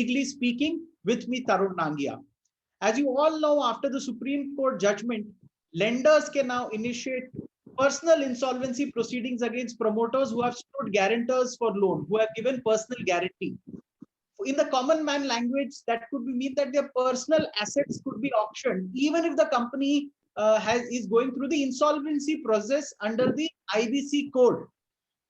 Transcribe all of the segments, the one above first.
Legally Speaking, with me, Tarun Nangia. As you all know, after the Supreme Court judgment, lenders can now initiate personal insolvency proceedings against promoters who have stood guarantors for loan, who have given personal guarantee. In the common man language, that could mean that their personal assets could be auctioned, even if the company is going through the insolvency process under the IBC code.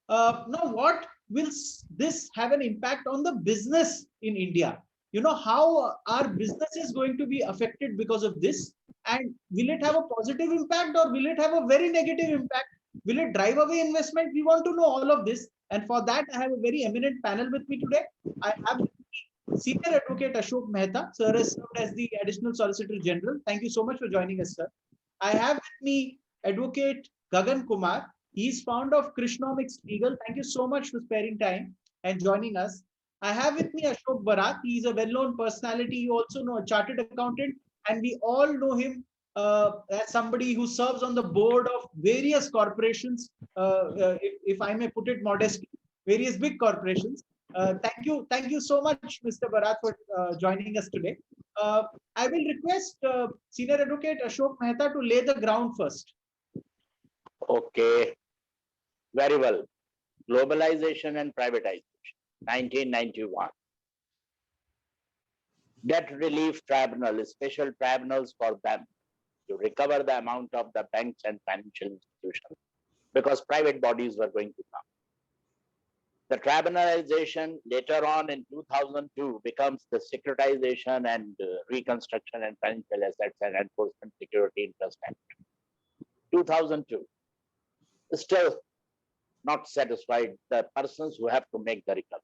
Now, what will this have an impact on the business in India? You know, how our business is going to be affected because of this? And will it have a positive impact or will it have a very negative impact? Will it drive away investment? We want to know all of this. And for that, I have a very eminent panel with me today. I have Senior Advocate Ashok Mehta. Sir has served as the Additional Solicitor General. Thank you so much for joining us, sir. I have with me Advocate Gagan Kumar. He is founder of Krishnomics Legal. Thank you so much for sparing time and joining us. I have with me Ashok Bharat. He is a well-known personality. You also know a chartered accountant, and we all know him as somebody who serves on the board of various corporations, if I may put it modestly, various big corporations. Thank you so much, Mr. Bharat, for joining us today. I will request Senior Advocate Ashok Mehta to lay the ground first. Okay, very well. Globalization and privatization, 1991. Debt relief tribunal, special tribunals for them to recover the amount of the banks and financial institutions because private bodies were going to come. The tribunalization later on in 2002 becomes the Securitization and Reconstruction and Financial Assets and Enforcement Security Interest Act. 2002. Still not satisfied the persons who have to make the recovery.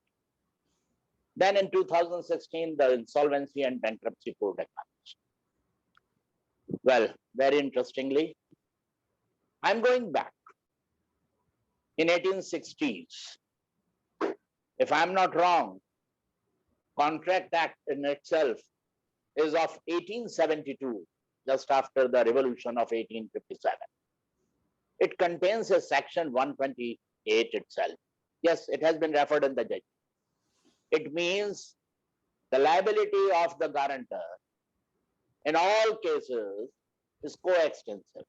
Then in 2016, the Insolvency and Bankruptcy Code emerged. Well, very interestingly, I'm going back. In 1860s, if I'm not wrong, Contract Act in itself is of 1872, just after the revolution of 1857. It contains a section 128 itself. Yes, it has been referred in the judgment. It means the liability of the guarantor in all cases is coextensive.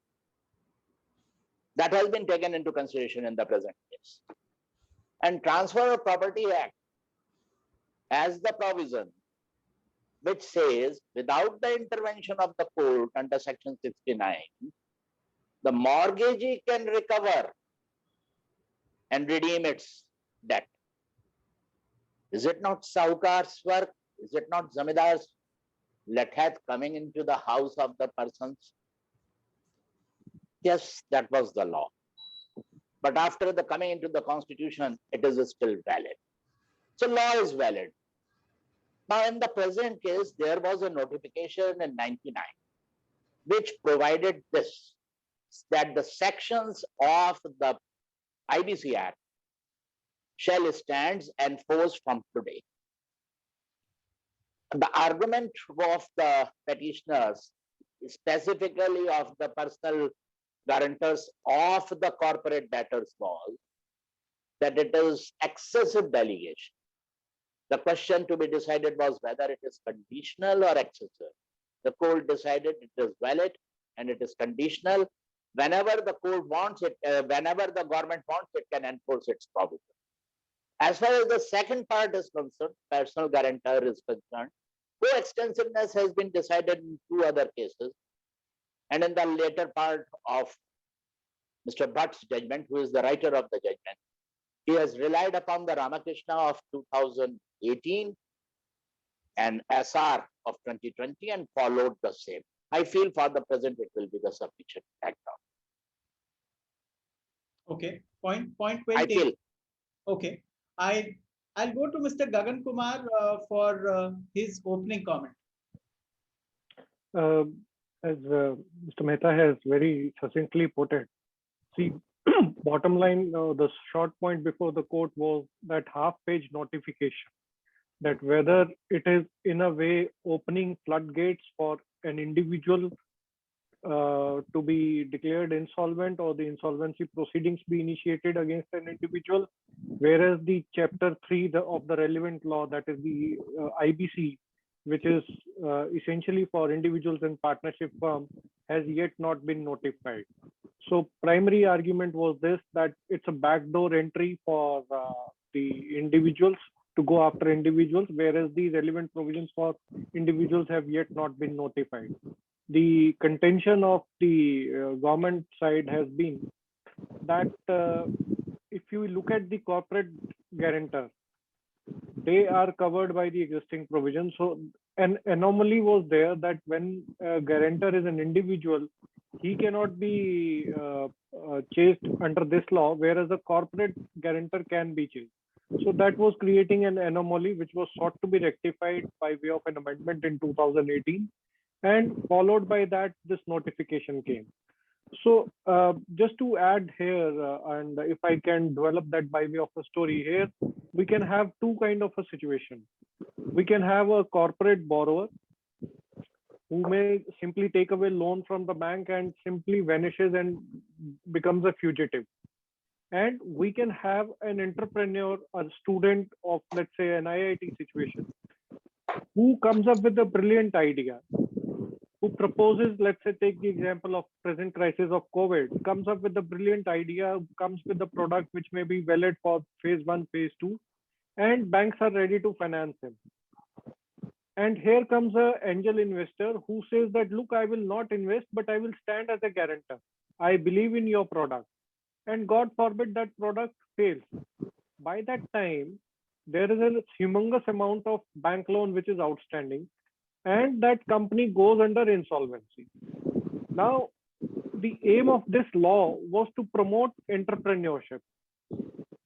That has been taken into consideration in the present case. And Transfer of Property Act has the provision which says without the intervention of the court under section 69, the mortgagee can recover and redeem its debt. Is it not Saukar's work? Is it not Zamidar's lethat coming into the house of the persons? Yes, that was the law. But after the coming into the constitution, it is still valid. So law is valid. Now in the present case, there was a notification in 99, which provided this, that the sections of the IBC Act shall stand enforced from today. The argument of the petitioners, specifically of the personal guarantors of the corporate debtors, was that it is excessive delegation. The question to be decided was whether it is conditional or excessive. The court decided it is valid and it is conditional. Whenever the court wants it, whenever the government wants, it can enforce its provision. As far as the second part is concerned, personal guarantor is concerned, coextensiveness has been decided in 2 other cases. And in the later part of Mr. Bhatt's judgment, who is the writer of the judgment, he has relied upon the Ramakrishna of 2018 and SR of 2020 and followed the same. I feel for the present it will be the sufficient background. Okay, point well taken. Okay, I'll go to Mr. Gagan Kumar for his opening comment. As Mr. Mehta has very succinctly put it, see, bottom line, the short point before the court was that half-page notification, that whether it is in a way opening floodgates for an individual to be declared insolvent or the insolvency proceedings be initiated against an individual, whereas the Chapter 3 of the relevant law, that is the IBC, which is essentially for individuals and partnership firm, has yet not been notified. So primary argument was this, that it's a backdoor entry for the individuals to go after individuals, whereas the relevant provisions for individuals have yet not been notified. The contention of the government side has been that if you look at the corporate guarantor, they are covered by the existing provision. So an anomaly was there that when a guarantor is an individual, he cannot be chased under this law, whereas a corporate guarantor can be chased. So that was creating an anomaly which was sought to be rectified by way of an amendment in 2018. And followed by that, this notification came. So just to add here, and if I can develop that by way of a story here, we can have two kind of a situation. We can have a corporate borrower who may simply take away loan from the bank and simply vanishes and becomes a fugitive. And we can have an entrepreneur, a student of, let's say, an IIT situation, who comes up with a brilliant idea, who proposes, let's say, take the example of present crisis of COVID, comes up with a brilliant idea, comes with a product which may be valid for phase 1, phase 2, and banks are ready to finance him. And here comes an angel investor who says that, look, I will not invest, but I will stand as a guarantor. I believe in your product. And God forbid that product fails. By that time, there is a humongous amount of bank loan which is outstanding, and that company goes under insolvency. Now, the aim of this law was to promote entrepreneurship.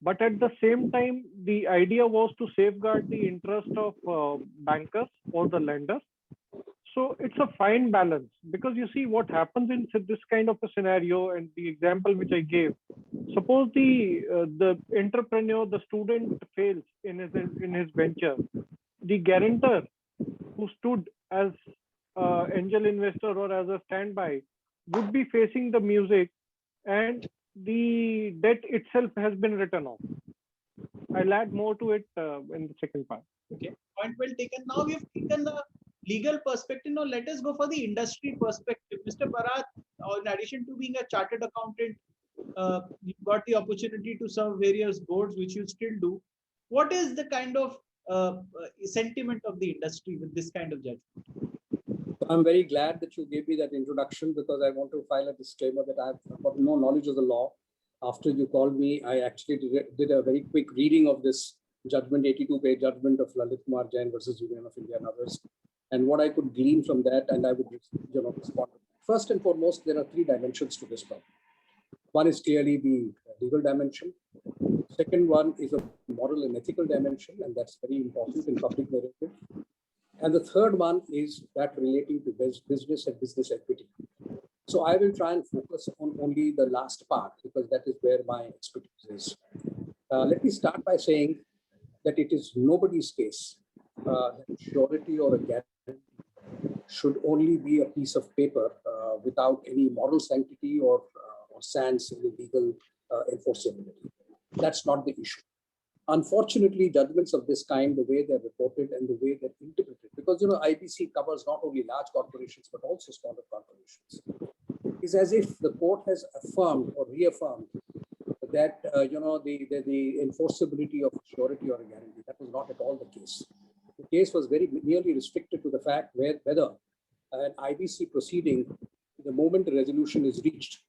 But at the same time, the idea was to safeguard the interest of bankers or the lenders. So it's a fine balance, because you see what happens in this kind of a scenario, and the example which I gave, suppose the entrepreneur, the student fails in his venture, the guarantor who stood as angel investor or as a standby would be facing the music, and the debt itself has been written off. I'll add more to it in the second part. Okay, point well taken. Now we have taken the legal perspective. Now let us go for the industry perspective. Mr. Bharat, in addition to being a chartered accountant, you got the opportunity to serve various boards, which you still do. What is the kind of sentiment of the industry with this kind of judgment? I'm very glad that you gave me that introduction, because I want to file a disclaimer that I've got no knowledge of the law. After you called me, I actually did a very quick reading of this judgment, 82-page judgment of Lalit Kumar Jain versus Union of India and others, and what I could glean from that, and I would respond. First and foremost, there are three dimensions to this problem. One is clearly the legal dimension. Second one is a moral and ethical dimension, and that's very important in public narrative. And the third one is that relating to business and business equity. So I will try and focus on only the last part, because that is where my expertise is. Let me start by saying that it is nobody's case that surety or a guarantee should only be a piece of paper without any moral sanctity or sense in the legal enforceability. That's not the issue. Unfortunately, judgments of this kind, the way they're reported and the way they're interpreted, because IBC covers not only large corporations but also smaller corporations, is as if the court has affirmed or reaffirmed that the enforceability of surety or a guarantee. That was not at all the case. The case was very nearly restricted to the fact whether an IBC proceeding, the moment the resolution is reached,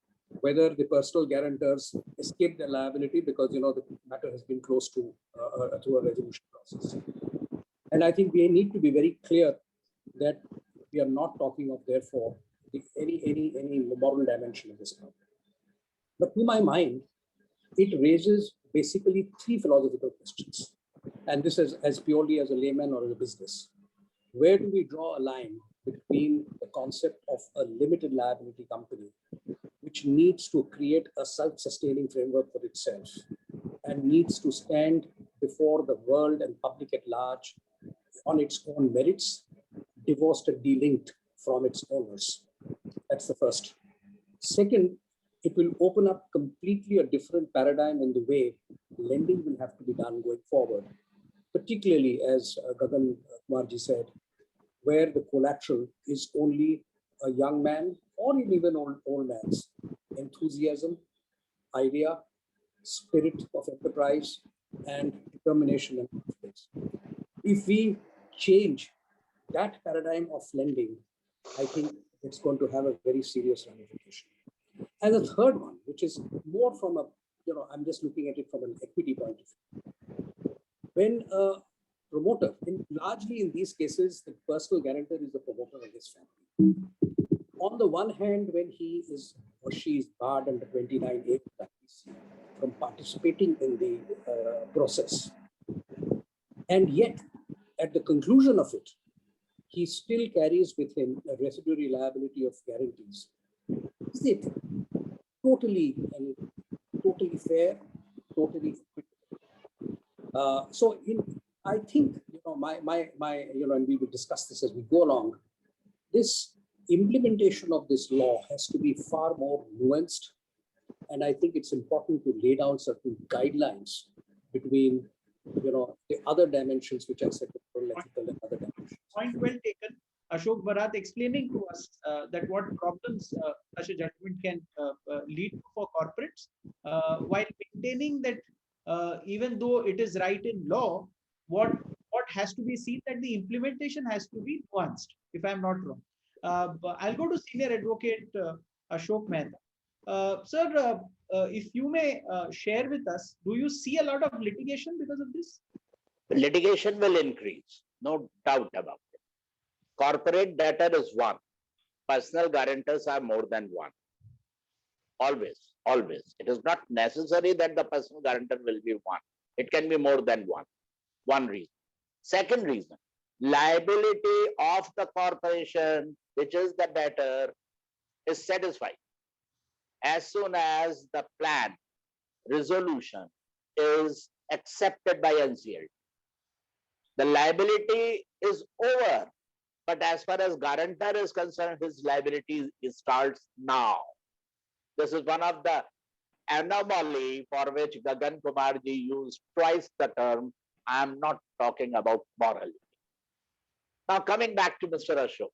whether the personal guarantors escape their liability because the matter has been close to through a resolution process. And I think we need to be very clear that we are not talking of, therefore, any moral dimension of this problem. But to my mind, it raises basically three philosophical questions. And this is as purely as a layman or as a business. Where do we draw a line between the concept of a limited liability company, which needs to create a self-sustaining framework for itself and needs to stand before the world and public at large on its own merits, divorced and delinked from its owners? That's That's the first. Second, it will open up completely a different paradigm in the way lending will have to be done going forward, particularly as Gagan Kumarji said, where the collateral is only a young man or even old man's enthusiasm, idea, spirit of enterprise, and determination and confidence. If we change that paradigm of lending, I think it's going to have a very serious ramification. And the third one, which is more from a, I'm just looking at it from an equity point of view. When a promoter, largely in these cases, the personal guarantor is the promoter of his family. On the one hand, when he is or she is barred under 29A from participating in the process, and yet at the conclusion of it, he still carries with him a residuary liability of guarantees. Is it totally fair, totally equitable? I think and we will discuss this as we go along. This implementation of this law has to be far more nuanced, and I think it's important to lay down certain guidelines between the other dimensions which I said, ethical and other dimensions. Point well taken. Ashok Bharat explaining to us that what problems such a judgment can lead to for corporates, while maintaining that even though it is right in law, what has to be seen that the implementation has to be nuanced, if I'm not wrong. I'll go to Senior Advocate Ashok Mehta. Sir, if you may share with us, do you see a lot of litigation because of this? Litigation will increase, no doubt about it. Corporate debtor is one. Personal guarantors are more than one. Always, always. It is not necessary that the personal guarantor will be one. It can be more than one. One reason. Second reason, liability of the corporation, which is the debtor, is satisfied as soon as the plan resolution is accepted by NCLT. The liability is over, but as far as guarantor is concerned, his liability starts now. This is one of the anomaly for which Gagan Kumarji used twice the term, I am not talking about morality. Now coming back to Mr. Ashok.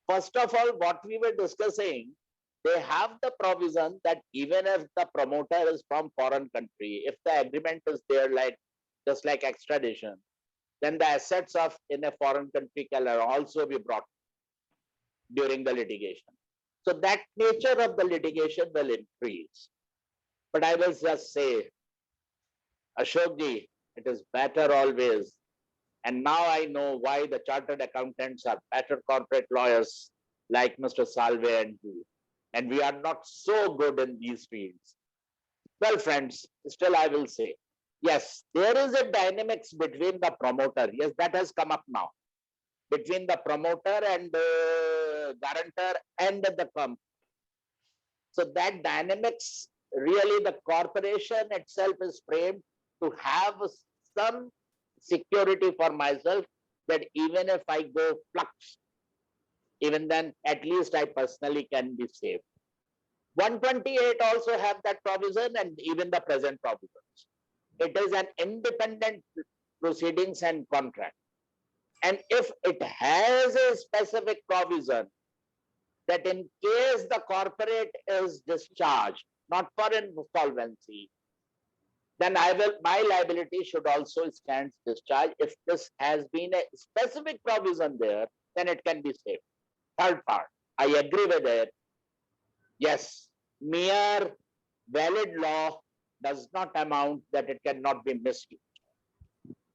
First of all, what we were discussing, they have the provision that even if the promoter is from foreign country, if the agreement is there just like extradition, then the assets of in a foreign country can also be brought during the litigation. So that nature of the litigation will increase. But I will just say, Ashokji, it is better always. And now I know why the chartered accountants are better corporate lawyers like Mr. Salve and you. And we are not so good in these fields. Well, friends, still I will say, yes, there is a dynamics between the promoter. Yes, that has come up now. Between the promoter and the guarantor and the company. So that dynamics, really the corporation itself is framed to have some security for myself that even if I go flux, even then at least I personally can be saved. 128 also have that provision and even the present provisions. It is an independent proceedings and contract. And if it has a specific provision that in case the corporate is discharged, not for insolvency, then my liability should also stand discharged. If this has been a specific provision there, then it can be saved. Third part, I agree with it. Yes, mere valid law does not amount that it cannot be misused.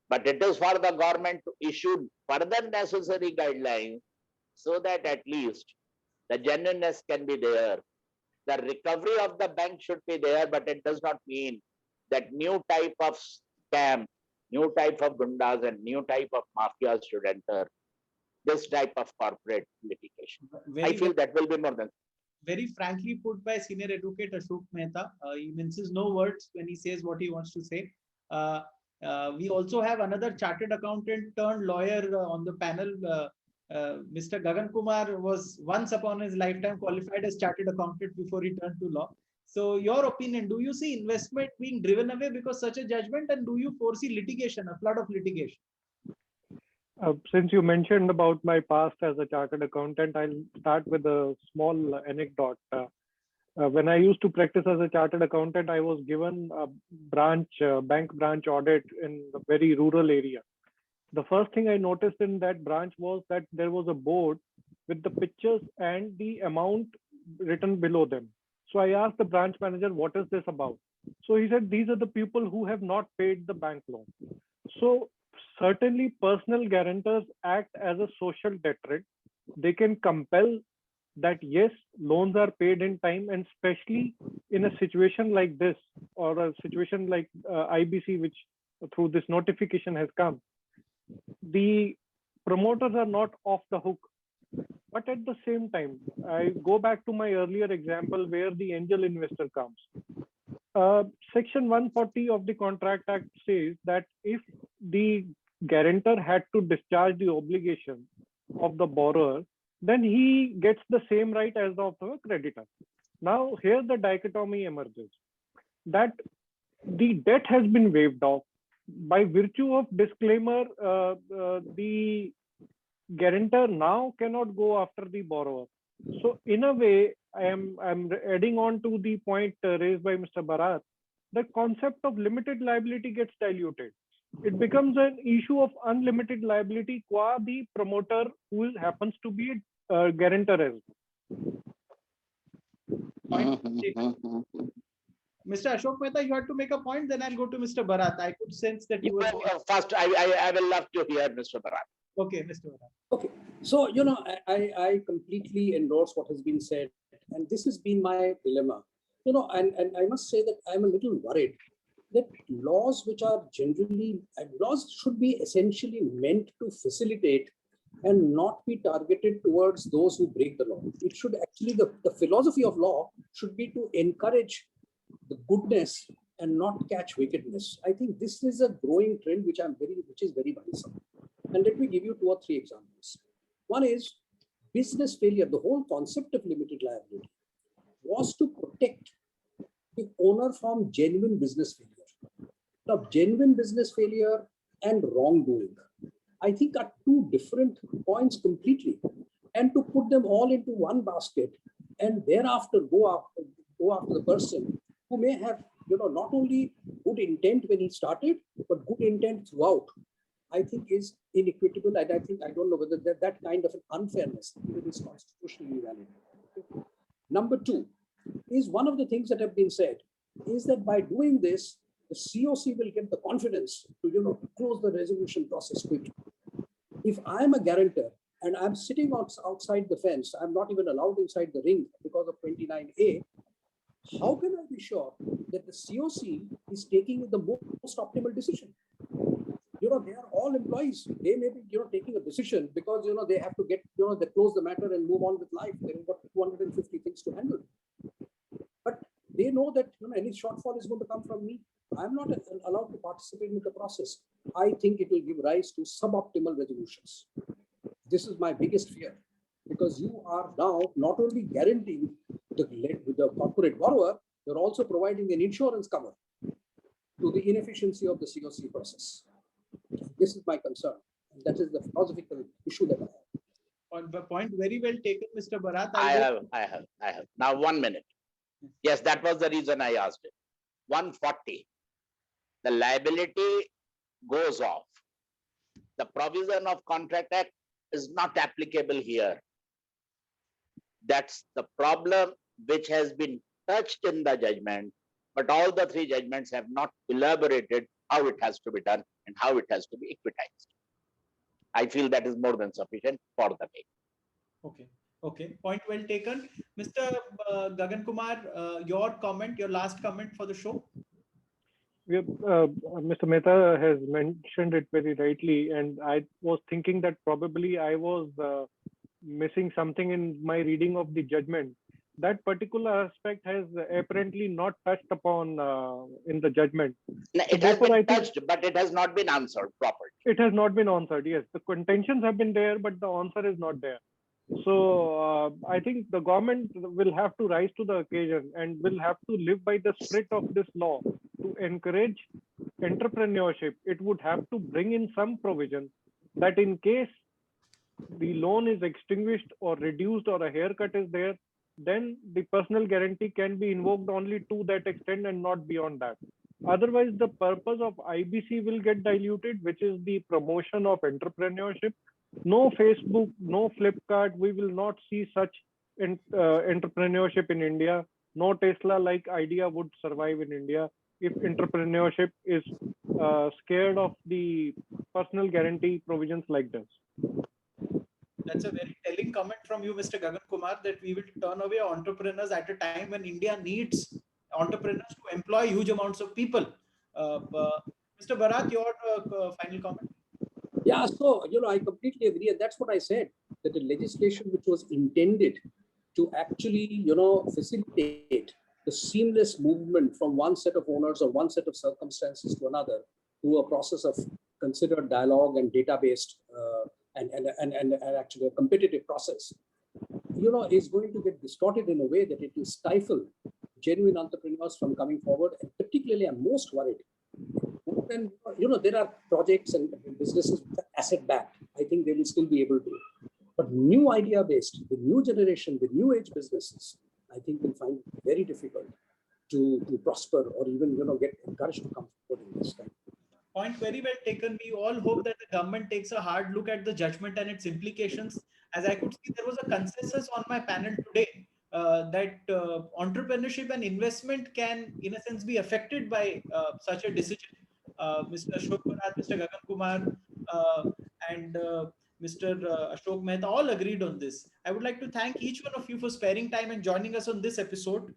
But it is for the government to issue further necessary guidelines so that at least the genuineness can be there. The recovery of the bank should be there, but it does not mean that new type of scam, new type of gundas and new type of mafias should enter this type of corporate litigation. I feel that will be more than. Very frankly put by Senior Advocate Ashok Mehta. He minces no words when he says what he wants to say. We also have another chartered accountant turned lawyer on the panel, Mr. Gagan Kumar was once upon his lifetime qualified as chartered accountant before he turned to law. So your opinion, do you see investment being driven away because such a judgment, and do you foresee litigation, a flood of litigation? Since you mentioned about my past as a chartered accountant, I'll start with a small anecdote. When I used to practice as a chartered accountant, I was given a bank branch audit in a very rural area. The first thing I noticed in that branch was that there was a board with the pictures and the amount written below them. So I asked the branch manager, what is this about? So he said, these are the people who have not paid the bank loan. So certainly personal guarantors act as a social deterrent. They can compel that yes, loans are paid in time, and especially in a situation like this, or a situation like IBC, which through this notification has come, the promoters are not off the hook. But at the same time, I go back to my earlier example where the angel investor comes. Section 140 of the Contract Act says that if the guarantor had to discharge the obligation of the borrower, then he gets the same right as of the creditor. Now, here the dichotomy emerges that the debt has been waived off. By virtue of disclaimer, the guarantor now cannot go after the borrower. So in a way, I'm adding on to the point raised by Mr. Bharat, the concept of limited liability gets diluted. It becomes an issue of unlimited liability qua the promoter who happens to be a guarantor as well. Mr. Ashok Mehta, you had to make a point, then I'll go to Mr. Bharat. I could sense that you were... First, I will love to hear Mr. Bharat. Okay, Mr. Bharat. Okay, so I completely endorse what has been said, and this has been my dilemma. And I must say that I'm a little worried that laws which are generally, laws should be essentially meant to facilitate and not be targeted towards those who break the law. It should actually, the philosophy of law should be to encourage the goodness and not catch wickedness. I think this is a growing trend which is very worrisome. And let me give you 2 or 3 examples. One is business failure. The whole concept of limited liability was to protect the owner from genuine business failure. Now, genuine business failure and wrongdoing, I think, are 2 different points completely. And to put them all into one basket and thereafter go after the person who may have, not only good intent when he started, but good intent throughout, I think is inequitable. And I don't know whether that kind of an unfairness even is constitutionally valid. Okay. Number 2 is one of the things that have been said is that by doing this, the COC will get the confidence to, close the resolution process quickly. If I'm a guarantor and I'm sitting outside the fence, I'm not even allowed inside the ring because of 29A, how can I be sure that the COC is taking the most optimal decision? They are all employees. They may be, taking a decision because, they have to get, they close the matter and move on with life. They've got 250 things to handle. But they know that, any shortfall is going to come from me. I'm not allowed to participate in the process. I think it will give rise to suboptimal resolutions. This is my biggest fear, because you are now not only guaranteeing the corporate borrower, you're also providing an insurance cover to the inefficiency of the COC process. This is my concern. And that is the philosophical issue that I have. On the point, very well taken, Mr. Bharat. I have. Now, 1 minute. Yes, that was the reason I asked it. 140. The liability goes off. The provision of Contract Act is not applicable here. That's the problem which has been touched in the judgment, but all the 3 judgments have not elaborated how it has to be done and how it has to be equitized. I feel that is more than sufficient for the day. Okay. Point well taken. Mr. Gagan Kumar, your last comment for the show. Mr. Mehta has mentioned it very rightly, and I was thinking that probably I was missing something in my reading of the judgment. that particular aspect has apparently not touched upon in the judgment. No, So it has therefore, been I think touched, but it has not been answered properly. it has not been answered. Yes, the contentions have been there, but the answer is not there. So I think the government will have to rise to the occasion and will have to live by the spirit of this law to encourage entrepreneurship. It would have to bring in some provision that in case the loan is extinguished or reduced or a haircut is there, then the personal guarantee can be invoked only to that extent and not beyond that. Otherwise, the purpose of IBC will get diluted, which is the promotion of entrepreneurship. No Facebook, no Flipkart, we will not see such entrepreneurship in India. No Tesla like idea would survive in India if entrepreneurship is scared of the personal guarantee provisions like this. That's a very telling comment from you, Mr. Gagan Kumar, that we will turn away entrepreneurs at a time when India needs entrepreneurs to employ huge amounts of people. Mr. Bharat, your final comment? Yeah, so, I completely agree. And that's what I said, that the legislation which was intended to actually, facilitate the seamless movement from one set of owners or one set of circumstances to another through a process of considered dialogue and data-based and actually a competitive process, is going to get distorted in a way that it will stifle genuine entrepreneurs from coming forward. And particularly, I'm most worried. And, there are projects and businesses asset backed. I think they will still be able to. But new idea based, the new generation, the new age businesses, I think will find it very difficult to prosper or even, get encouraged to come forward in this time. Point very well taken. We all hope that the government takes a hard look at the judgment and its implications. As I could see, there was a consensus on my panel today that entrepreneurship and investment can, in a sense, be affected by such a decision. Mr. Ashok Bharat, Mr. Gagan Kumar, and Mr. Ashok Mehta all agreed on this. I would like to thank each one of you for sparing time and joining us on this episode.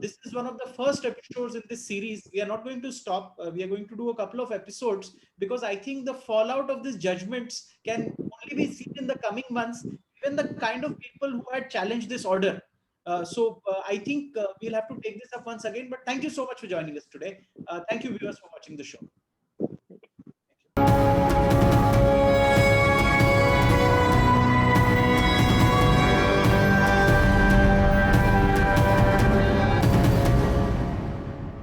This is one of the first episodes in this series. We are not going to stop. We are going to do a couple of episodes because I think the fallout of these judgments can only be seen in the coming months, given the kind of people who had challenged this order. I think we'll have to take this up once again. But thank you so much for joining us today. Thank you, viewers, for watching the show.